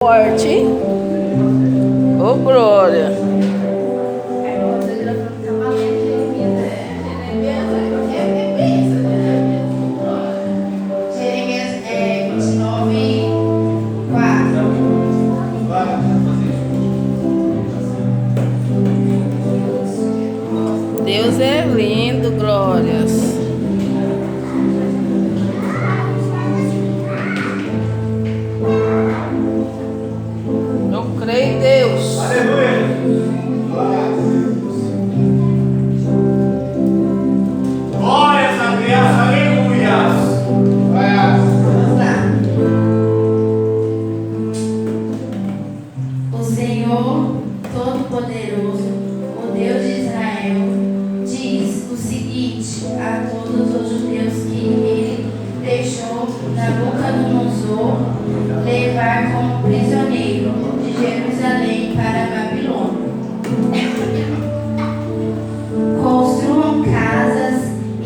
Forte. Ô, glória. Jeremias 29:4. Deus é lindo, glórias. Eu creio em Deus. Aleluia. Glórias a Deus, aleluia. Vamos lá. O Senhor Todo-Poderoso, o Deus de Israel, diz o seguinte a todos os judeus que ele deixou Nabucodonosor levar como prisioneiro de Jerusalém para a Babilônia. Construam casas e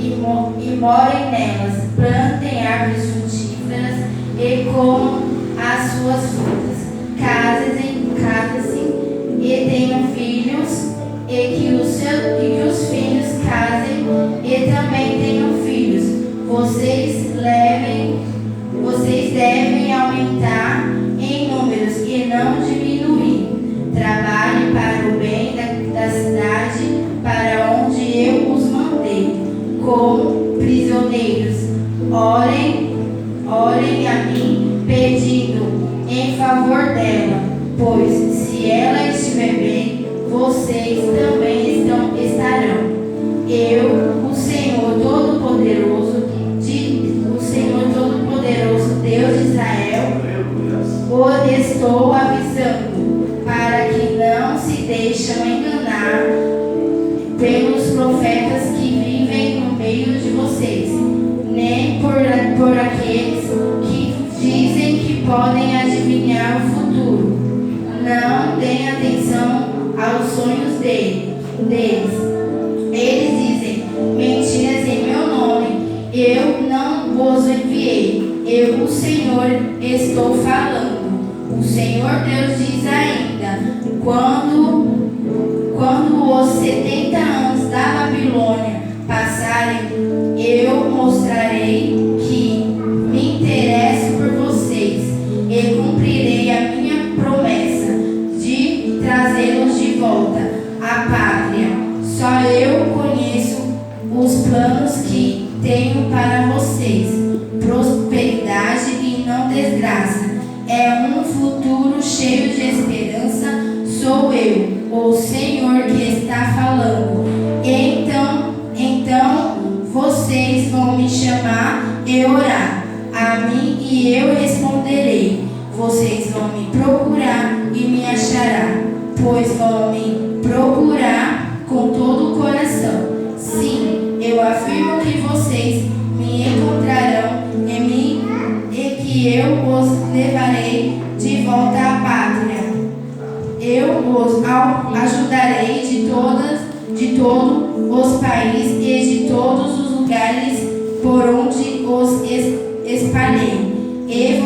morem nelas, plantem árvores frutíferas e comam as suas frutas. Casem-se e tenham filhos, e que os filhos casem e também tenham filhos. Vocês devem aumentar em números e não diminuir. Trabalhem para o bem da cidade para onde eu os mandei, como prisioneiros. Orem a mim, pedindo em favor dela, pois se ela estiver bem, vocês também estarão. Eu, o Senhor Todo-Poderoso, Deus de Israel, o estou avisando, para que não se deixem enganar pelos profetas que vivem no meio de vocês, nem por aqueles que dizem que podem adivinhar o futuro. Não deem atenção aos sonhos deles. Eles dizem mentiras em meu nome. Eu não vos enviei. Eu, o Senhor, estou falando. O Senhor Deus diz ainda: quando os 70 anos da Babilônia passarem, eu mostrarei que me interesso por vocês e cumprirei a minha promessa de trazê-los de volta à pátria. Só eu conheço os planos que tenho para vocês: prosperidade e não desgraça. É um futuro cheio de esperança. Sou eu, o Senhor, que está falando. Então vocês vão me chamar e orar a mim e eu responderei. Vocês vão me procurar e me achará, pois vão me procurar com todo o coração. Sim, eu afirmo que vocês me encontrarão e que eu os levarei de volta à pátria. Eu os ajudarei de todos os países e de todos os lugares por onde os espalhei. E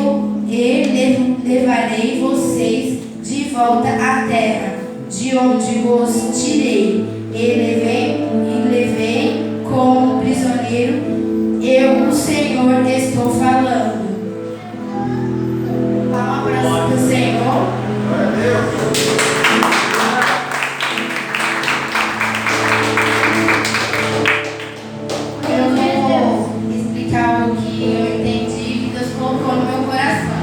levarei vocês de volta à terra, de onde os tirei. E levei como prisioneiro. Eu, o Senhor, estou falando. Palma para o Senhor. Eu vou explicar o que eu entendi que Deus colocou no meu coração.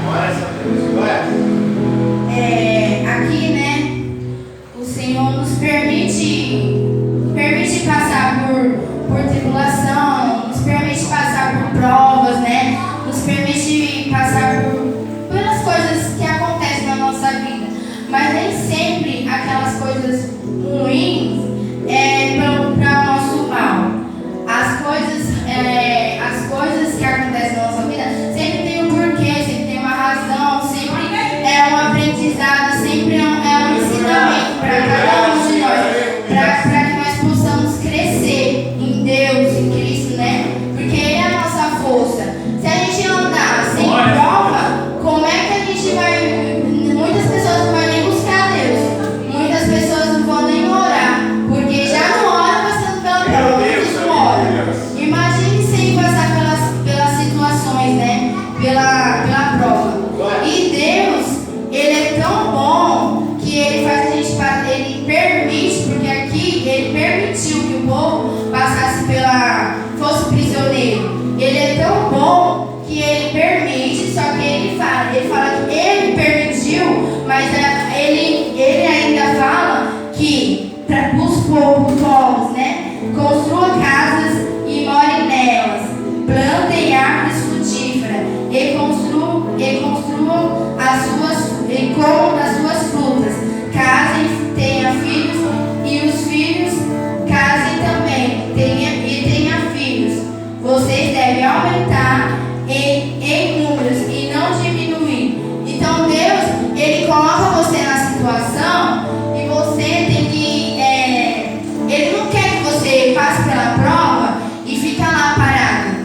Aqui, né, o Senhor nos permite passar por tribulação, nos permite passar por provas, né? Nos permite passar pelas coisas que acontecem na nossa vida. Mas nem sempre aquelas coisas ruins para o nosso mal. As coisas que acontecem na nossa vida sempre tem um porquê, sempre tem uma razão, sempre é um aprendizado, sempre é um ensinamento para cada um de nós, para que nós possamos crescer em Deus, em Cristo, né? Porque Ele é a nossa força. Se a gente andar sem prova, como é que a gente vai Mas ele ainda fala que para os povos, né, construa casas e more nelas, plantem árvores frutíferas e construam e comam das suas frutas, casem, tenham filhos e os filhos casem também, tenham filhos. Vocês devem aumentar em números e não diminuir. Então Deus, Ele coloca você na situação e você tem que, Ele não quer que você passe pela prova e fica lá parado,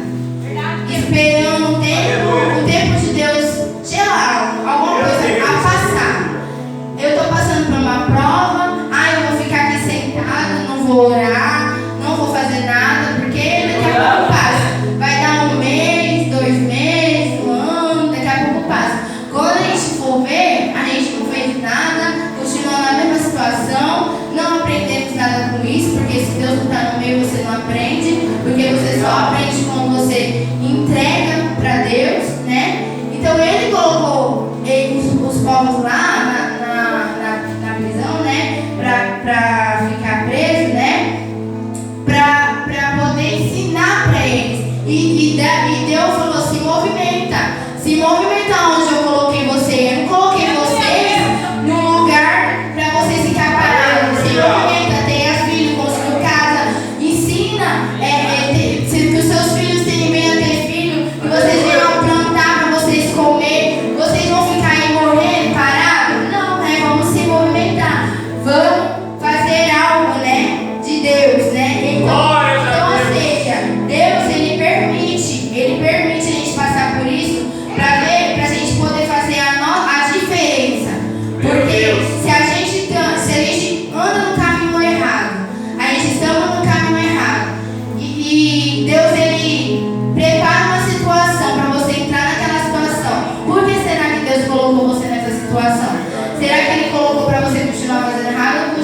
esperando o tempo de Deus, sei lá, alguma coisa a passar. Eu estou passando por uma prova, eu vou ficar aqui sentado, não vou orar, não vou fazer nada, porque daqui a pouco passa. Vai dar 1 mês, 2 meses, 1 ano, daqui a pouco passa. Quando a gente for ver, a gente não fez nada, continuamos na mesma situação, não aprendemos nada com isso, porque se Deus não está no meio, você não aprende, porque você só aprende quando você entrega para Deus, né? Então Ele colocou os povos lá na prisão, né? Para ficar preso, né? Para poder ensinar para eles. E Deus falou: se movimenta onde eu coloquei você. Eu não coloquei vocês num lugar para vocês ficar parados. Se movimenta, tenha filho, construa casa, ensina que os seus filhos venham a ter filho e vocês venham plantar para vocês comer. Vocês vão ficar aí morrendo, parados? Não, né? Vamos se movimentar. Vamos fazer algo, né? De Deus, né? Então, ou seja, Deus, Ele permite a gente passar por isso para a gente poder fazer a diferença. Porque se a gente anda no caminho errado, a gente estamos no caminho errado, e Deus, Ele prepara uma situação para você entrar naquela situação. Por que será que Deus colocou você nessa situação? Será que Ele colocou para você continuar fazendo errado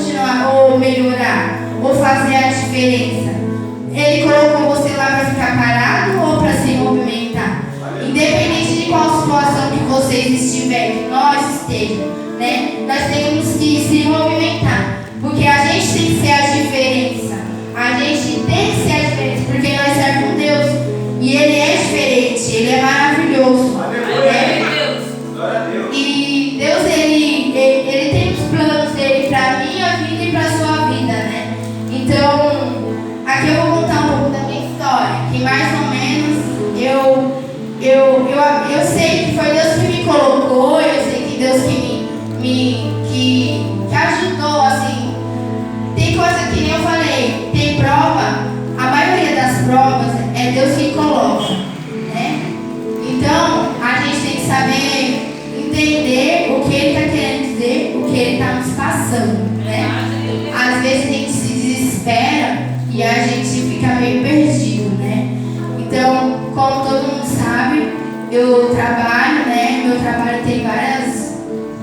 ou melhorar? Ou fazer a diferença? Ele colocou você lá para ficar parado ou para se movimentar? Independente de qual situação que vocês estiverem, que nós estejamos, né? Nós temos que se movimentar, porque a gente tem que ser a diferença. A gente tem que ser a diferença, porque nós servemos um Deus e Ele é diferente, Ele é maravilhoso. E Deus, Ele tem os planos dele para a minha vida e para a sua vida, né? Então, aqui eu vou contar um pouco da minha história, que mais ou menos eu sei que foi Deus que me colocou, eu sei que Deus que ajudou, assim. Tem coisa que nem eu falei, tem prova, a maioria das provas é Deus que coloca, né? Então, a gente tem que saber entender o que Ele está querendo dizer, o que Ele está nos passando, né? Às vezes a gente se desespera e a gente fica meio perdido, né? Então, como todo mundo sabe, eu trabalho, né? Meu trabalho tem várias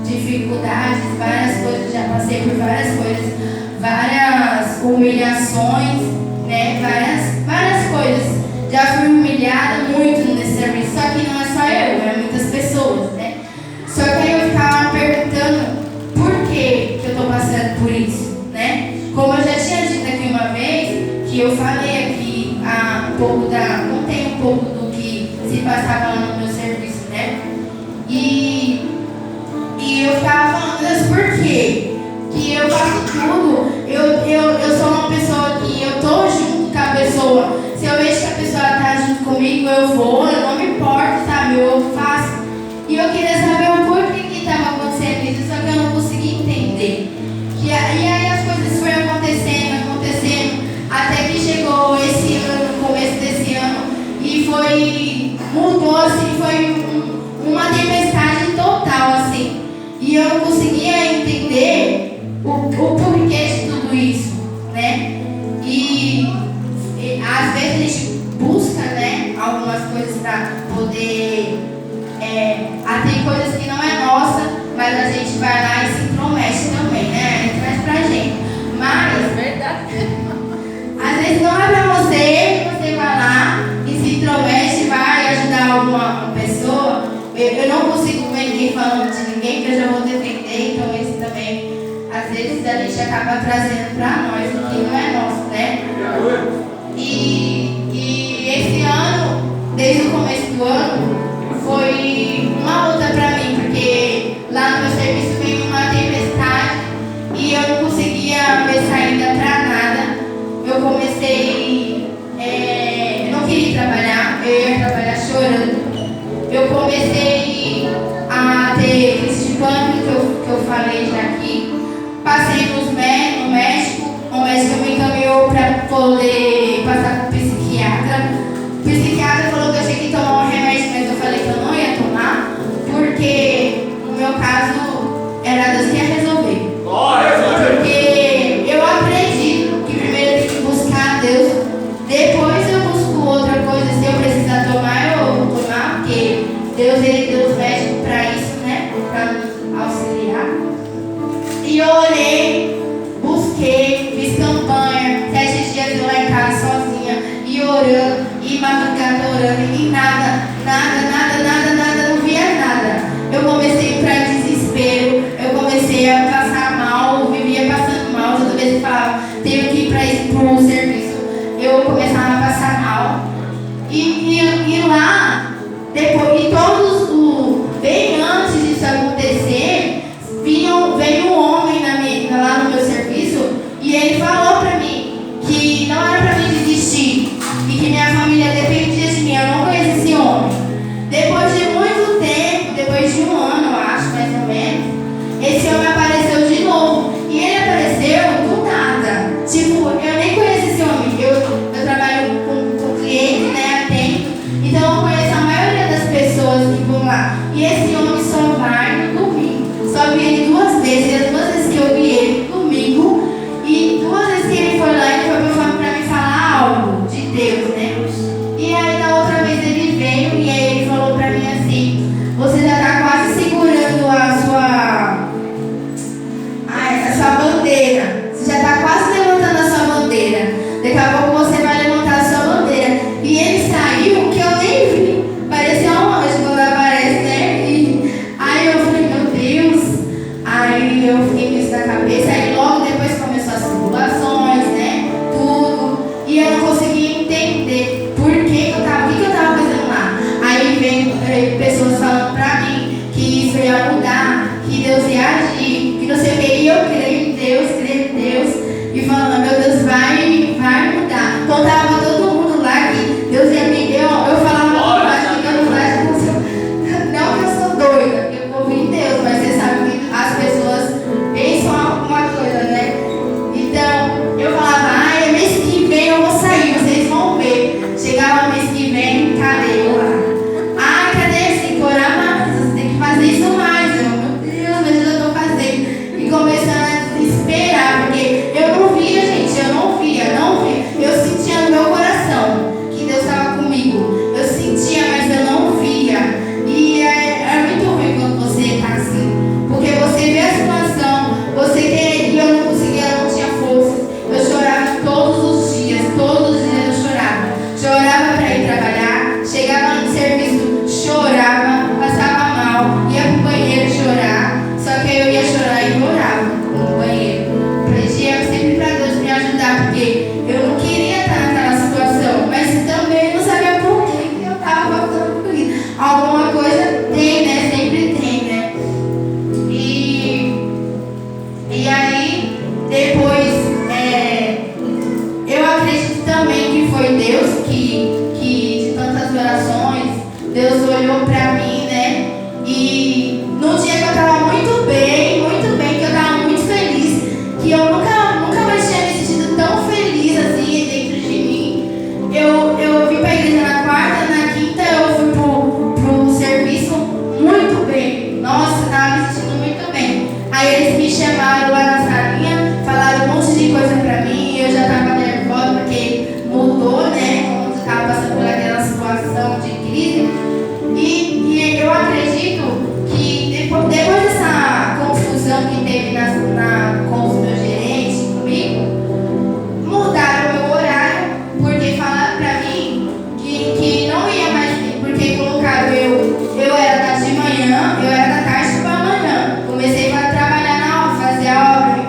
dificuldades, várias coisas, já passei por várias coisas, várias humilhações, né? Várias coisas. Já fui humilhada muito nesse serviço, só que não é só eu, é muitas pessoas, né? Só que aí eu ficava me perguntando por que eu estou passando por isso, né? Como eu já tinha dito aqui uma vez, que eu falei aqui contei um pouco do que se passava lá no meu serviço, né? E eu ficava falando, mas por quê? Que eu faço tudo, eu sou uma pessoa que eu tô junto com a pessoa. Se eu vejo que a pessoa tá junto comigo, eu vou, eu não me importo, sabe? Eu faço. E eu queria saber o porquê que estava acontecendo isso, só que eu não consegui entender. E aí as coisas foram acontecendo, até que chegou esse ano, começo desse ano, e mudou assim, foi uma tempestade total, assim. E eu não conseguia entender o porquê de tudo isso, né? E às vezes a gente busca, né, algumas coisas para poder tem coisas que não é nossa, mas a gente vai lá e se intromete também, né? A gente traz pra gente. Mas Verdade. às vezes não é pra você vai lá e se intromete, vai ajudar alguma pessoa. Eu não consigo ver ninguém falando de ninguém, que eu já vou defender às vezes a gente acaba trazendo para nós o que não é nosso, né? E esse ano, desde o começo do ano, foi uma luta para mim, porque lá no meu serviço veio uma tempestade e eu não conseguia ver saída para nada. Eu comecei, não queria trabalhar, eu ia trabalhar chorando. Eu comecei a ter crise de pânico, que eu falei já aqui. Passei no médico, o médico me encaminhou para poder passar com o psiquiatra. O psiquiatra falou que eu tinha que tomar um remédio, mas eu falei que eu não ia tomar, porque no meu caso era Deus que ia resolver. Porque eu acredito que primeiro eu tenho que buscar a Deus, depois eu busco outra coisa. Se eu precisar tomar, eu vou tomar, porque Deus ele deu os médicos para isso, né? Para nos auxiliar. E eu orei, busquei, fiz campanha, 7 dias eu lá em casa sozinha, e orando, e madrugada orando, e nada, não via nada. Eu comecei para desespero, eu comecei a passar mal, vivia passando mal, toda vez que falava, tenho que ir para o serviço, eu começava a passar mal. E lá, depois, e bem antes disso acontecer, veio um homem lá no meu serviço e ele falou pra mim que não era pra mim desistir e que minha família dependia de mim. Eu não conheço esse homem. Depois de muito tempo, depois de um ano, eu acho, mais ou menos, esse homem apareceu de novo. E ele apareceu do nada. Tipo, eu nem conheço esse homem. Eu trabalho com clientes, né, atento. Então eu conheço a maioria das pessoas que vão lá. E esse homem só vai no domingo. Só vi ele 2 vezes, e as 2 vezes que eu vi ele, domingo, e 2 vezes que ele foi lá, ele foi para me falar algo de Deus, né? E aí, da outra vez, ele veio e aí ele falou para mim assim: você já está quase segurando a sua bandeira, você já está quase levantando a sua bandeira, daqui a pouco você vai levantar a sua bandeira. E ele saiu, que eu nem vi, parecia um anjo quando aparece, né? E aí eu falei, meu Deus. Aí eu fiquei com isso na cabeça, aí logo depois começou as tribulações, né, tudo, e eu não conseguia entender o que eu estava fazendo lá. Aí veio pessoas falando pra mim que isso ia mudar, que Deus ia agir, que não sei o que, e eu creio em Deus, e falando, meu Deus, vai mudar. Contava todo mundo lá que Deus ia me... Eu falava baixo, ficando baixo, não que eu sou doida, que eu confio em Deus, mas você sabe que as pessoas pensam alguma coisa, né? Então, eu falava, mês que vem eu vou sair, vocês vão ver. Chegava mês que vem, cadê eu lá? Cadê? Você tem que orar mais, você tem que fazer isso mais. Meu Deus, mas eu já estou fazendo. E começando a desesperar, porque eu não via, gente, eu não via. Eu sentia no meu coração que Deus estava comigo. Eu sentia, mas eu não via. E é muito ruim quando você está assim, porque você vê a situação, você quer, e eu não conseguia, eu não tinha força. Eu chorava todos os dias eu chorava. Chorava para ir trabalhar, chegava no serviço, chorava, passava mal, ia pro banheiro chorar. Só que eu ia chorar e orava no banheiro. Pedia sempre para Deus me ajudar, porque eu não queria estar naquela situação, mas também não sabia por que eu estava passando por isso. Alguma coisa tem, né? Sempre tem, né? E aí, depois, eu acredito também que foi Deus que de tantas orações, Deus olhou pra mim, né? E no dia que eu tava muito bem, que eu tava muito feliz, que eu nunca mais tinha me sentido tão feliz assim dentro de mim. Eu vim pra igreja na quarta, na quinta eu fui pro serviço muito bem. Nossa, tava me sentindo muito bem. Aí eles me chamaram lá na salinha, falaram um monte de coisa pra mim, e eu já tava nervosa porque mudou, né? Quando eu tava passando por aquela situação de crise. E eu acredito que depois dessa confusão que teve com os meus gerentes, comigo, mudaram o meu horário, porque falaram pra mim que não ia mais vir, porque colocaram eu era de manhã, eu era da tarde para amanhã. Comecei a trabalhar na obra, fazer a obra,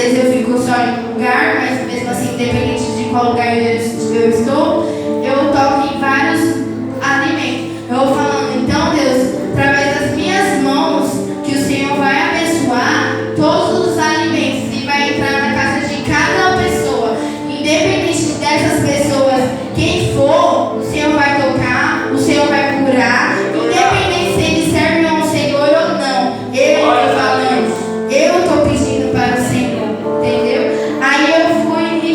vezes eu fico só em um lugar, mas mesmo assim, independente de qual lugar eu estou, eu toco em vários alimentos. Eu vou falando, então, Deus, através das minhas mãos, que o Senhor vai abençoar todos os alimentos e vai entrar na casa de cada pessoa. Independente dessas pessoas, quem for, o Senhor vai tocar, o Senhor vai curar. Independente se ele serve ao Senhor ou não. Eu estou falando, eu estou pedindo para o Senhor, entendeu? Aí eu fui e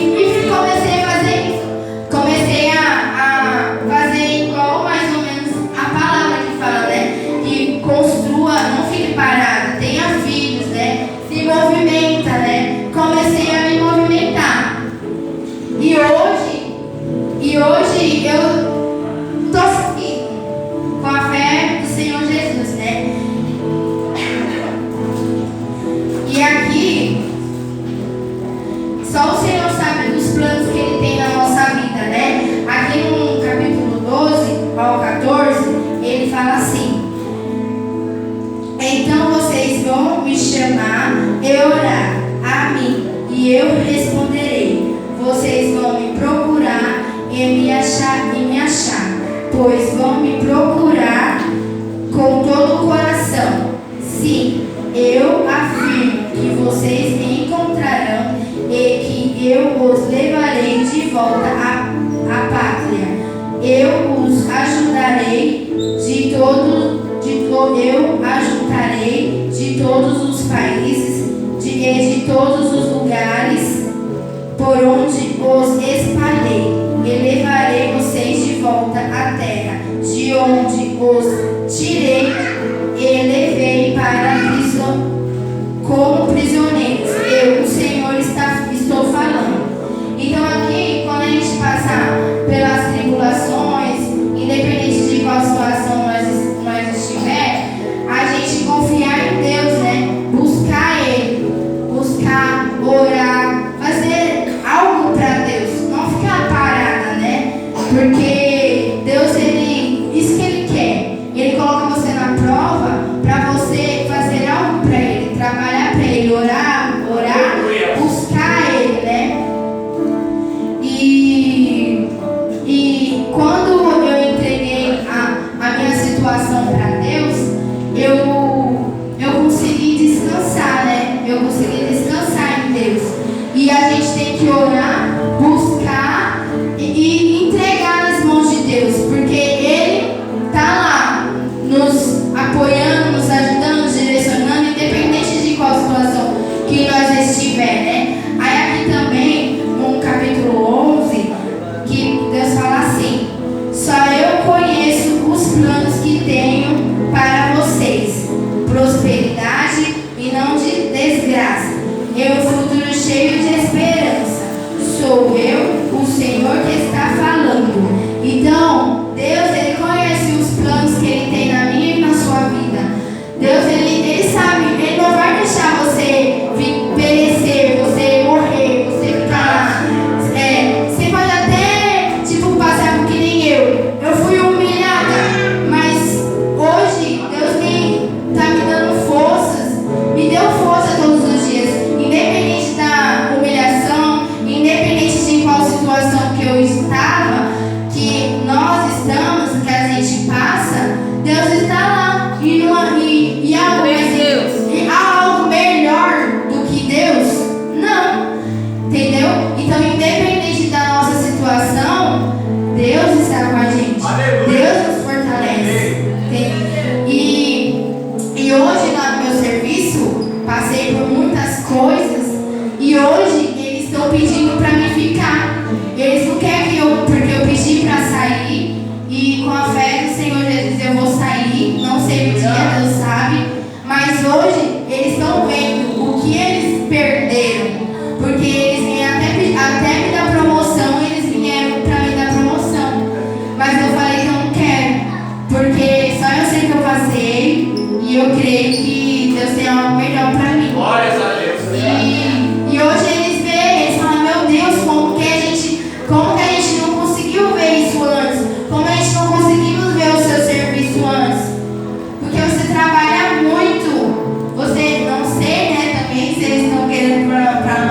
comecei a fazer isso. Comecei a fazer igual mais ou menos a palavra que fala, né? Que construa, não fique parado, tenha filhos, né? Se movimenta, né? Comecei a me movimentar. E hoje eu estou seguindo com a fé do Senhor Jesus, né? E aqui, só o Senhor sabe dos planos que Ele tem na nossa vida, né? Aqui no capítulo 12 ao 14, Ele fala assim: então vocês vão me chamar e orar a mim, e eu responderei. Vocês vão me procurar e me achar, pois vão me procurar com todo o coração. Sim, eu afirmo que vocês me encontrarão e que eu os levarei de volta à pátria. Eu os ajudarei eu ajuntarei de todos os países de todos os lugares por onde os espalhei, e levarei vocês de volta à terra, de onde os tirei e levei para a prisão como prisioneiros. Eu, o Senhor, estou falando. Então aqui, quando a gente passar pelas tribulações, independente de qual situação nós estiver, a gente confiar em Deus, né? Buscar Ele, orar, fazer algo para Deus, não ficar parada, né? Porque Deus, isso que Ele quer. Ele coloca você na prova para você fazer algo para Ele, trabalhar para Ele, orar, buscar Ele, né? E quando eu entreguei a minha situação para Deus, eu consegui descansar, né? Eu consegui descansar em Deus. E a gente tem que orar, buscar e entregar nas mãos de Deus, porque Ele está lá nos apoiando, nos ajudando, nos direcionando, independente de qual situação que nós estiver, né? Aí aqui também, no capítulo 11, que Deus fala assim: só eu conheço os planos que tenho para vocês, prosperidade e não de desgraça, e um futuro cheio de esperança. Sou eu, o Senhor, que está falando. Então, Deus, Ele conhece os planos que Ele tem na minha e na sua vida. Deus, Ele sabe, Ele não vai deixar você perecer, você morrer, você ficar lá. Você pode até, passar por que nem eu. Eu fui humilhada, mas hoje Deus está me dando forças, me deu força todos os dias, independente da humilhação, independente de qual situação que eu estava, que nós estamos, que a gente passa, Deus está lá. E há algo melhor do que Deus? Não. Entendeu? Então, independente da nossa situação, Deus está com a gente. Deus nos fortalece. E hoje, lá no meu serviço, passei por muitas coisas. E hoje, eles estão pedindo para mim ficar. Eles não querem porque eu pedi para sair. E com a fé do Senhor Jesus eu vou sair. Não sei o dia, Deus sabe. Mas hoje, eles estão vendo o que eles perderam. Porque eles vêm até me dar promoção, eles vieram para me dar promoção. Mas eu falei que eu não quero, porque só eu sei que eu passei e eu creio que Deus tem algo melhor para mim. Glórias a Deus. E hoje eles veem, eles falam: meu Deus, como que a gente não conseguiu ver isso antes? Como a gente não conseguimos ver o seu serviço antes? Porque você trabalha muito. Você, não sei, né, também, se eles estão querendo para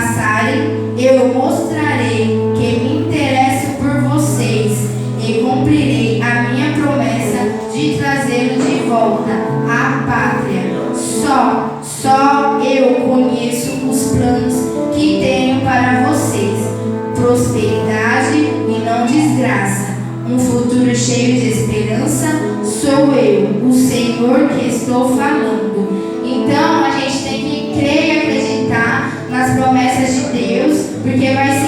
passarem, eu mostrarei que me interesso por vocês e cumprirei a minha promessa de trazê-los de volta à pátria. Só eu conheço os planos que tenho para vocês: prosperidade e não desgraça, um futuro cheio de esperança. Sou eu, o Senhor, que estou falando. Então a gente tem que crer e acreditar nas promessas de Deus, porque vai